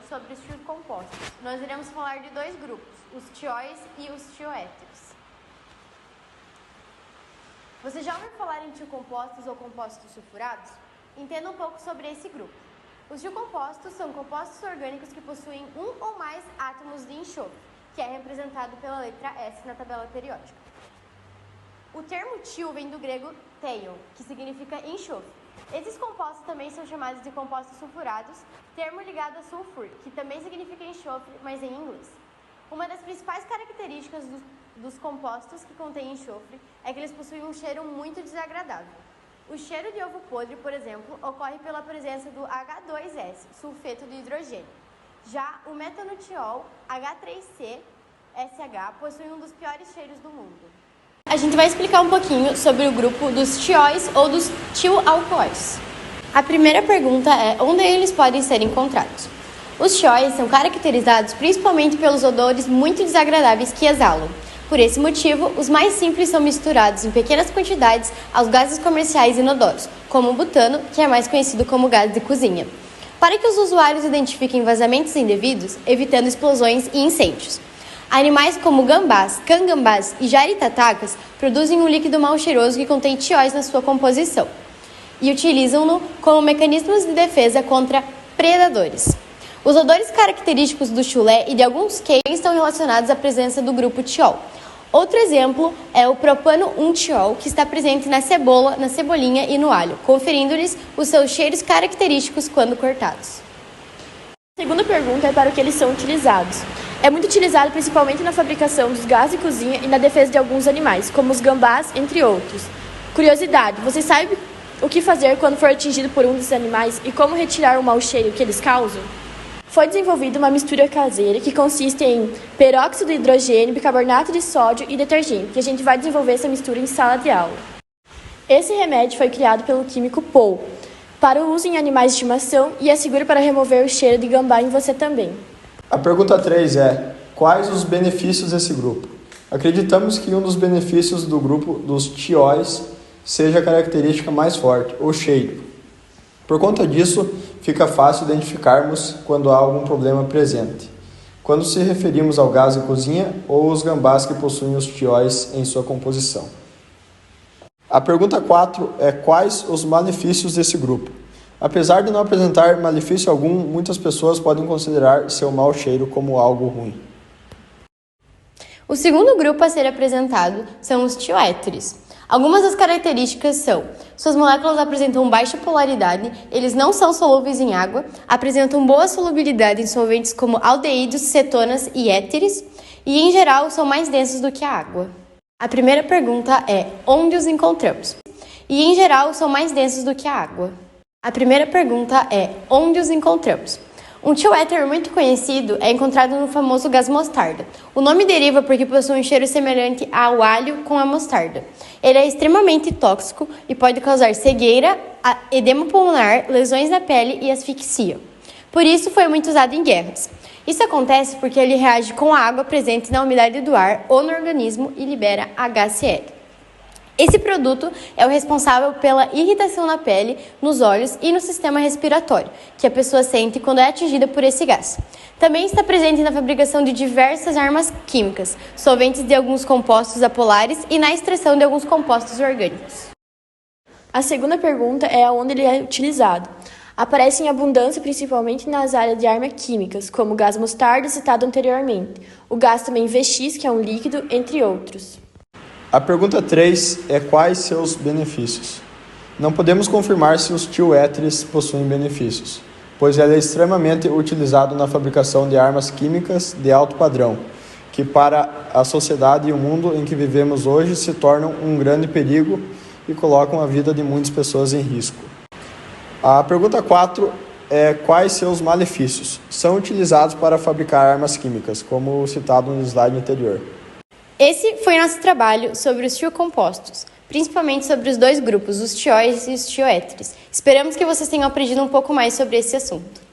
sobre os tiocompostos. Nós iremos falar de dois grupos, os tióis e os tioéteros. Você já ouviu falar em tiocompostos ou compostos sulfurados? Entenda um pouco sobre esse grupo. Os tiocompostos são compostos orgânicos que possuem um ou mais átomos de enxofre, que é representado pela letra S na tabela periódica. O termo tio vem do grego teion, que significa enxofre. Esses compostos também são chamados de compostos sulfurados, termo ligado a sulfur, que também significa enxofre, mas em inglês. Uma das principais características dos compostos que contêm enxofre é que eles possuem um cheiro muito desagradável. O cheiro de ovo podre, por exemplo, ocorre pela presença do H2S, sulfeto de hidrogênio. Já o metanutiol, H3CSH, possui um dos piores cheiros do mundo. A gente vai explicar um pouquinho sobre o grupo dos tióis ou dos tioalcoóis. A primeira pergunta é onde eles podem ser encontrados. Os tióis são caracterizados principalmente pelos odores muito desagradáveis que exalam. Por esse motivo, os mais simples são misturados em pequenas quantidades aos gases comerciais inodoros, como o butano, que é mais conhecido como gás de cozinha, para que os usuários identifiquem vazamentos indevidos, evitando explosões e incêndios. Animais como gambás, cangambás e jaritatacas produzem um líquido mal cheiroso que contém tióis na sua composição e utilizam-no como mecanismos de defesa contra predadores. Os odores característicos do chulé e de alguns queijos estão relacionados à presença do grupo tiol. Outro exemplo é o propano 1-tiol, que está presente na cebola, na cebolinha e no alho, conferindo-lhes os seus cheiros característicos quando cortados. A segunda pergunta é para o que eles são utilizados. É muito utilizado principalmente na fabricação dos gases de cozinha e na defesa de alguns animais, como os gambás, entre outros. Curiosidade, você sabe o que fazer quando for atingido por um desses animais e como retirar o mau cheiro que eles causam? Foi desenvolvida uma mistura caseira que consiste em peróxido de hidrogênio, bicarbonato de sódio e detergente, e a gente vai desenvolver essa mistura em sala de aula. Esse remédio foi criado pelo químico Paul para o uso em animais de estimação e é seguro para remover o cheiro de gambá em você também. A pergunta 3 é: quais os benefícios desse grupo? Acreditamos que um dos benefícios do grupo dos tióis seja a característica mais forte, o cheiro. Por conta disso, fica fácil identificarmos quando há algum problema presente, quando se referimos ao gás de cozinha ou os gambás que possuem os tióis em sua composição. A pergunta 4 é: quais os malefícios desse grupo? Apesar de não apresentar malefício algum, muitas pessoas podem considerar seu mau cheiro como algo ruim. O segundo grupo a ser apresentado são os tioéteres. Algumas das características são: suas moléculas apresentam baixa polaridade, eles não são solúveis em água, apresentam boa solubilidade em solventes como aldeídos, cetonas e éteres, e em geral são mais densos do que a água. A primeira pergunta é: onde os encontramos? E em geral são mais densos do que a água. A primeira pergunta é: onde os encontramos? Um tioéter muito conhecido é encontrado no famoso gás mostarda. O nome deriva porque possui um cheiro semelhante ao alho com a mostarda. Ele é extremamente tóxico e pode causar cegueira, edema pulmonar, lesões na pele e asfixia. Por isso foi muito usado em guerras. Isso acontece porque ele reage com a água presente na umidade do ar ou no organismo e libera HCl. Esse produto é o responsável pela irritação na pele, nos olhos e no sistema respiratório, que a pessoa sente quando é atingida por esse gás. Também está presente na fabricação de diversas armas químicas, solventes de alguns compostos apolares e na extração de alguns compostos orgânicos. A segunda pergunta é onde ele é utilizado. Aparece em abundância principalmente nas áreas de armas químicas, como o gás mostarda citado anteriormente, o gás também VX, que é um líquido, entre outros. A pergunta 3 é: quais seus benefícios? Não podemos confirmar se os tioéteres possuem benefícios, pois ele é extremamente utilizado na fabricação de armas químicas de alto padrão, que para a sociedade e o mundo em que vivemos hoje se tornam um grande perigo e colocam a vida de muitas pessoas em risco. A pergunta 4 é: quais seus malefícios? São utilizados para fabricar armas químicas, como citado no slide anterior. Esse foi nosso trabalho sobre os tiocompostos, principalmente sobre os dois grupos, os tióis e os tioéteres. Esperamos que vocês tenham aprendido um pouco mais sobre esse assunto.